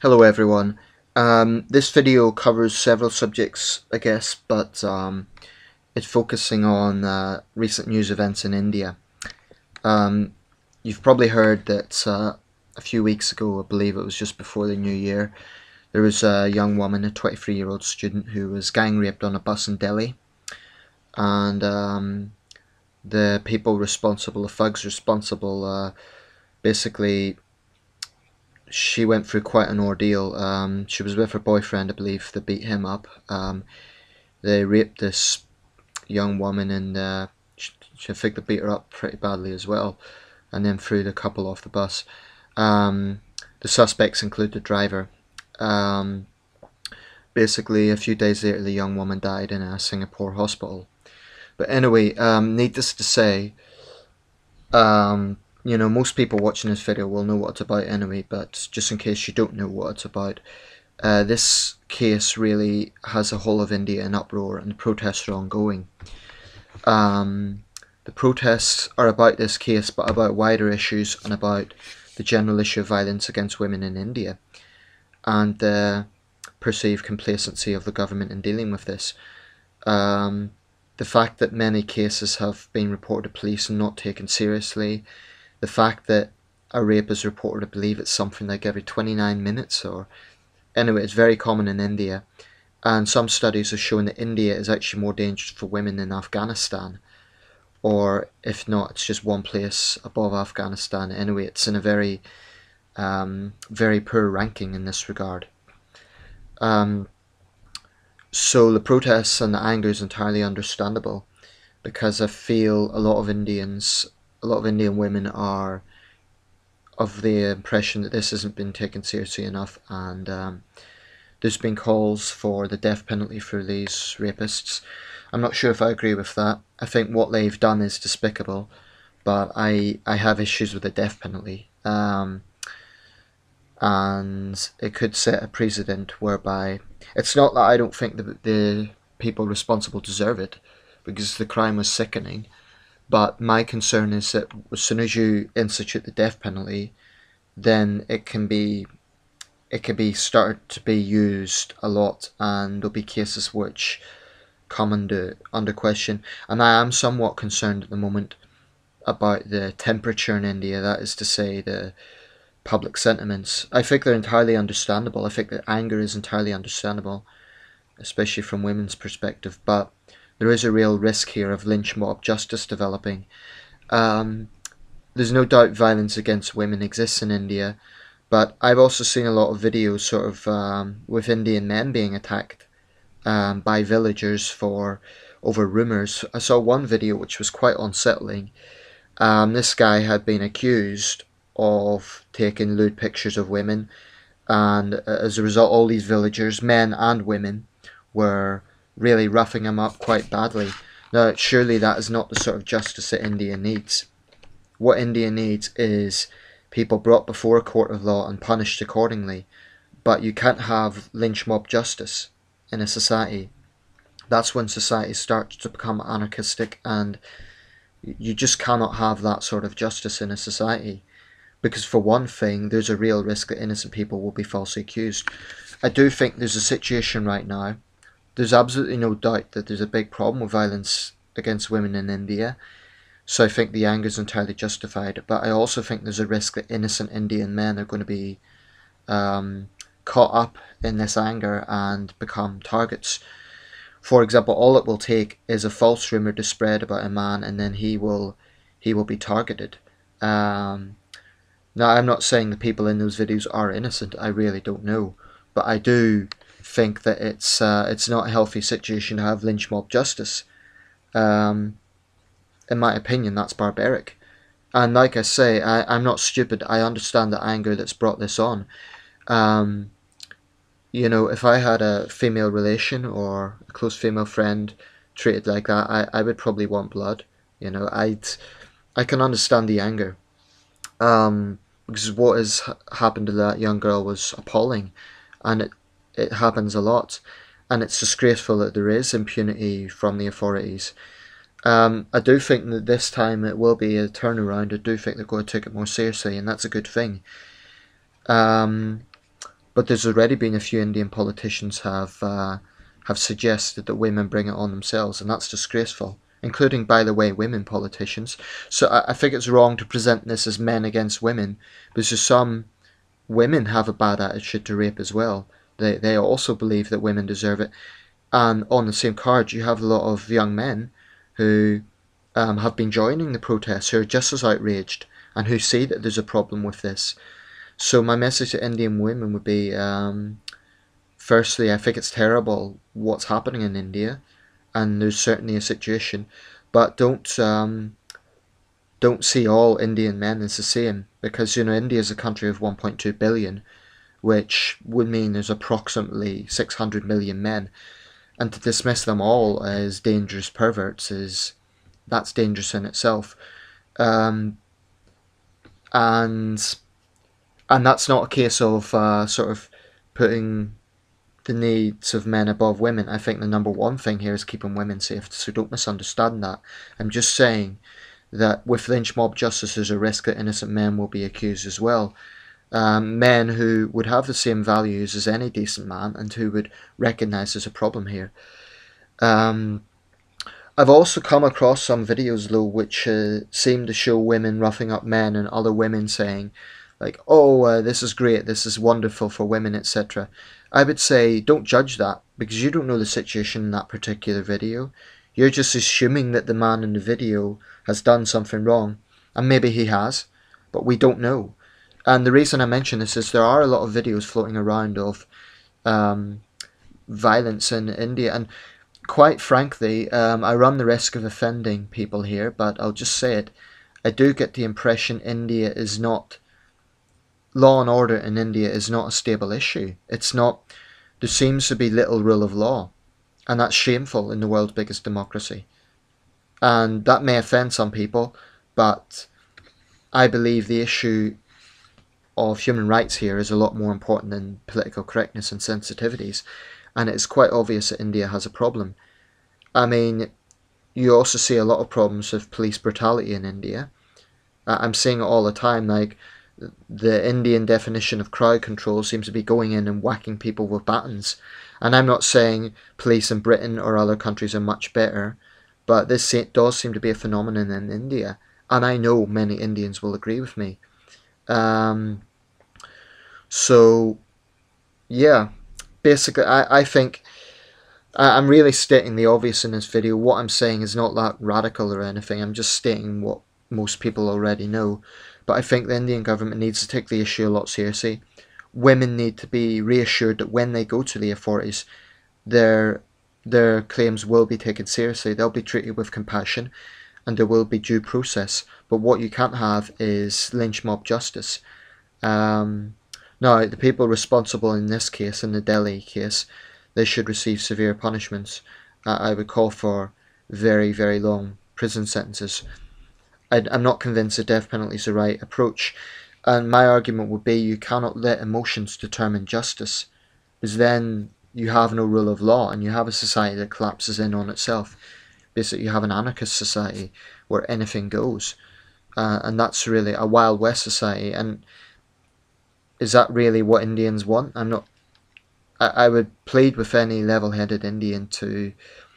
Hello everyone. This video covers several subjects, I guess, but it's focusing on recent news events in India. Um, you've probably heard that a few weeks ago, I believe it was just before the new year, there was a young woman, a 23-year-old student, who was gang raped on a bus in Delhi, and the people responsible, the thugs responsible, basically she went through quite an ordeal. She was with her boyfriend, I believe. They beat him up. They raped this young woman, and I think they beat her up pretty badly as well, and then threw the couple off the bus. The suspects include the driver. Um, Basically, a few days later, the young woman died in a Singapore hospital. But anyway, needless to say, most people watching this video will know what it's about anyway, but just in case you don't know what it's about, this case really has the whole of India in uproar, and the protests are ongoing. The protests are about this case, but about wider issues and about the general issue of violence against women in India, and the perceived complacency of the government in dealing with this. The fact that many cases have been reported to police and not taken seriously, the fact that a rape is reported, I believe it's something like every 29 minutes, or anyway, it's very common in India, and some studies have shown that India is actually more dangerous for women than Afghanistan, or if not, it's just one place above Afghanistan. Anyway, it's in a very, very poor ranking in this regard. So the protests and the anger is entirely understandable, because I feel a lot of Indian women are of the impression that this hasn't been taken seriously enough, and there's been calls for the death penalty for these rapists. I'm not sure if I agree with that. I think what they've done is despicable, but I have issues with the death penalty. And it could set a precedent whereby it's not that I don't think the people responsible deserve it, because the crime was sickening, but my concern is that as soon as you institute the death penalty, then it can be started to be used a lot, and there'll be cases which come under question. And I am somewhat concerned at the moment about the temperature in India, that is to say, the public sentiments. I think they're entirely understandable. I think that anger is entirely understandable, especially from women's perspective, but there is a real risk here of Lynch Mob Justice developing. There's no doubt violence against women exists in India, but I've also seen a lot of videos sort of with Indian men being attacked by villagers over rumours. I saw one video which was quite unsettling. This guy had been accused of taking lewd pictures of women, and as a result, all these villagers, men and women, were really roughing him up quite badly. Now, surely that is not the sort of justice that India needs. What India needs is people brought before a court of law and punished accordingly, but you can't have lynch mob justice in a society. That's when society starts to become anarchistic, and you just cannot have that sort of justice in a society. Because for one thing, there's a real risk that innocent people will be falsely accused. I do think there's a situation right now. There's absolutely no doubt that there's a big problem with violence against women in India. So I think the anger is entirely justified. But I also think there's a risk that innocent Indian men are going to be caught up in this anger and become targets. For example, all it will take is a false rumour to spread about a man, and then he will be targeted. Now, I'm not saying the people in those videos are innocent. I really don't know, but I do think that it's not a healthy situation to have lynch mob justice. In my opinion, that's barbaric. And like I say, I'm not stupid. I understand the anger that's brought this on. If I had a female relation or a close female friend treated like that, I would probably want blood. I can understand the anger. Because what has happened to that young girl was appalling, and it happens a lot, and it's disgraceful that there is impunity from the authorities. I do think that this time it will be a turnaround. I do think they're going to take it more seriously, and that's a good thing. But there's already been a few Indian politicians have suggested that women bring it on themselves, and that's disgraceful, including, by the way, women politicians. So I think it's wrong to present this as men against women, because some women have a bad attitude to rape as well. They also believe that women deserve it. And on the same card, you have a lot of young men who have been joining the protests, who are just as outraged and who see that there's a problem with this. So my message to Indian women would be, firstly, I think it's terrible what's happening in India, and there's certainly a situation, but don't see all Indian men as the same, because India is a country of 1.2 billion, which would mean there's approximately 600 million men, and to dismiss them all as dangerous perverts that's dangerous in itself, and and that's not a case of sort of putting the needs of men above women. I think the number one thing here is keeping women safe, so don't misunderstand that. I'm just saying that with Lynch Mob Justice, there's a risk that innocent men will be accused as well. Men who would have the same values as any decent man and who would recognise there's a problem here. I've also come across some videos, though, which seem to show women roughing up men and other women saying, like, oh, this is great, this is wonderful for women, etc. I would say don't judge that, because you don't know the situation in that particular video. You're just assuming that the man in the video has done something wrong, and maybe he has, but we don't know. And the reason I mention this is there are a lot of videos floating around of violence in India, and quite frankly, I run the risk of offending people here, but I'll just say it. I do get the impression India is not... Law and order in India is not a stable issue. It's not... There seems to be little rule of law, and that's shameful in the world's biggest democracy. And that may offend some people, but I believe the issue of human rights here is a lot more important than political correctness and sensitivities, and it's quite obvious that India has a problem. I mean, you also see a lot of problems with police brutality in India. I'm seeing it all the time, like the Indian definition of crowd control seems to be going in and whacking people with batons. And I'm not saying police in Britain or other countries are much better, but this does seem to be a phenomenon in India, and I know many Indians will agree with me. So, yeah, basically, I think I'm really stating the obvious in this video. What I'm saying is not that radical or anything. I'm just stating what most people already know. But I think the Indian government needs to take the issue a lot seriously. Women need to be reassured that when they go to the authorities, their claims will be taken seriously. They'll be treated with compassion, and there will be due process. But what you can't have is lynch mob justice. Now, the people responsible in this case, in the Delhi case, they should receive severe punishments. I would call for very, very long prison sentences. I'm not convinced the death penalty is the right approach, and my argument would be you cannot let emotions determine justice, because then you have no rule of law and you have a society that collapses in on itself. Basically, you have an anarchist society where anything goes, and that's really a Wild West society. And is that really what Indians want? I would plead with any level-headed Indian to...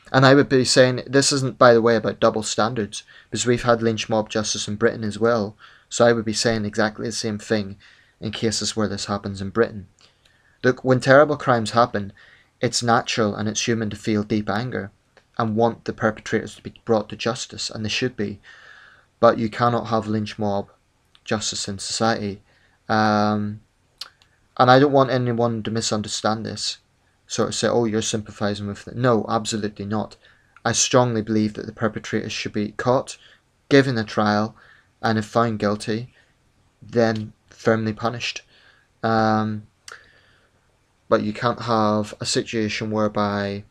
And I would be saying, this isn't, by the way, about double standards, because we've had lynch mob justice in Britain as well, so I would be saying exactly the same thing in cases where this happens in Britain. Look, when terrible crimes happen, it's natural and it's human to feel deep anger and want the perpetrators to be brought to justice, and they should be, but you cannot have lynch mob justice in society. And I don't want anyone to misunderstand this. Sort of say, oh, you're sympathising with it. No, absolutely not. I strongly believe that the perpetrators should be caught, given a trial, and if found guilty, then firmly punished. But you can't have a situation whereby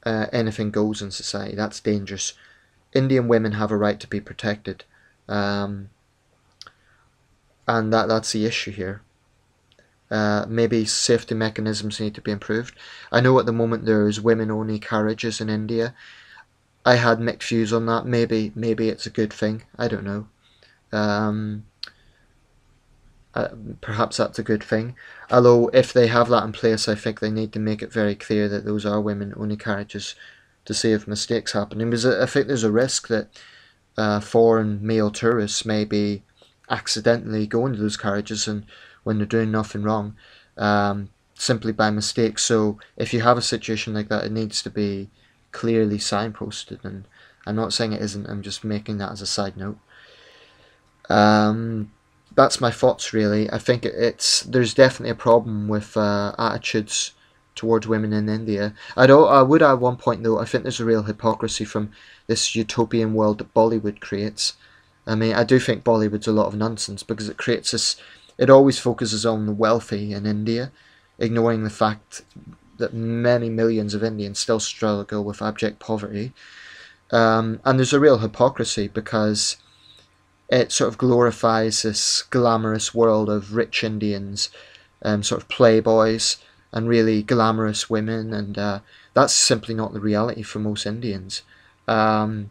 anything goes in society. That's dangerous. Indian women have a right to be protected. And that's the issue here. Maybe safety mechanisms need to be improved. I know at the moment there's women-only carriages in India. I had mixed views on that. Maybe it's a good thing. I don't know. perhaps that's a good thing. Although if they have that in place, I think they need to make it very clear that those are women-only carriages to see if mistakes happen. Because I think there's a risk that foreign male tourists may be accidentally going to those carriages and when they're doing nothing wrong, simply by mistake. So if you have a situation like that, it needs to be clearly signposted. And I'm not saying it isn't. I'm just making that as a side note. That's my thoughts really. I think there's definitely a problem with attitudes towards women in India. I would add one point though. I think there's a real hypocrisy from this utopian world that Bollywood creates. I mean, I do think Bollywood's a lot of nonsense because it creates this. It always focuses on the wealthy in India, ignoring the fact that many millions of Indians still struggle with abject poverty. And there's a real hypocrisy because it sort of glorifies this glamorous world of rich Indians, sort of playboys and really glamorous women, and that's simply not the reality for most Indians. And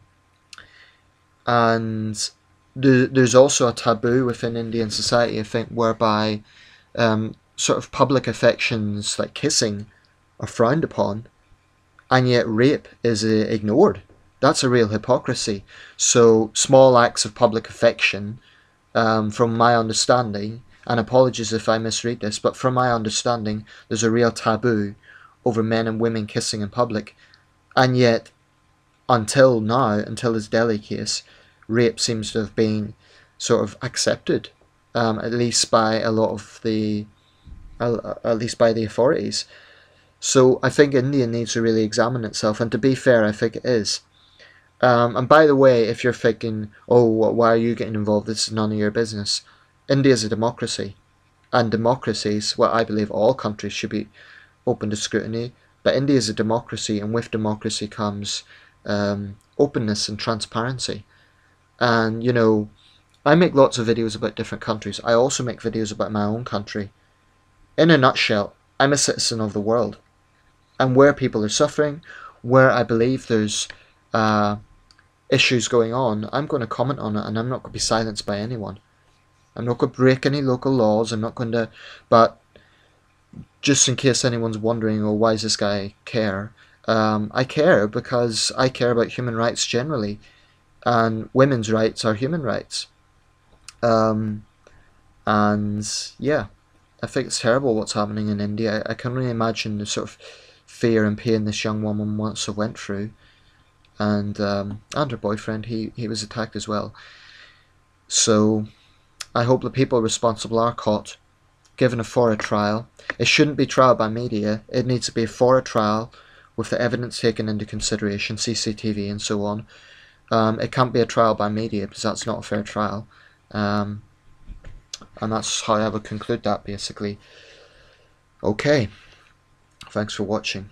there's also a taboo within Indian society, I think, whereby sort of public affections like kissing are frowned upon, and yet rape is ignored. That's a real hypocrisy. So small acts of public affection, from my understanding, and apologies if I misread this, but from my understanding, there's a real taboo over men and women kissing in public. And yet, until now, until this Delhi case, rape seems to have been sort of accepted, at least by a lot of at least by the authorities. So I think India needs to really examine itself, and to be fair, I think it is. And by the way, if you're thinking, oh, why are you getting involved? This is none of your business. India is a democracy. And democracies, well, I believe all countries should be open to scrutiny. But India is a democracy, and with democracy comes openness and transparency. And, you know, I make lots of videos about different countries. I also make videos about my own country. In a nutshell, I'm a citizen of the world. And where people are suffering, where I believe there's issues going on, I'm going to comment on it, and I'm not going to be silenced by anyone. I'm not going to break any local laws. I'm not going to, but just in case anyone's wondering, oh, why does this guy care? I care because I care about human rights generally, and women's rights are human rights. And yeah, I think it's terrible what's happening in India. I can only imagine the sort of fear and pain this young woman must have went through. And her boyfriend, he was attacked as well. So I hope the people responsible are caught, given a thorough trial. It shouldn't be trial by media. It needs to be a thorough trial with the evidence taken into consideration, CCTV and so on. It can't be a trial by media because that's not a fair trial. And that's how I would conclude that, basically. Okay, thanks for watching.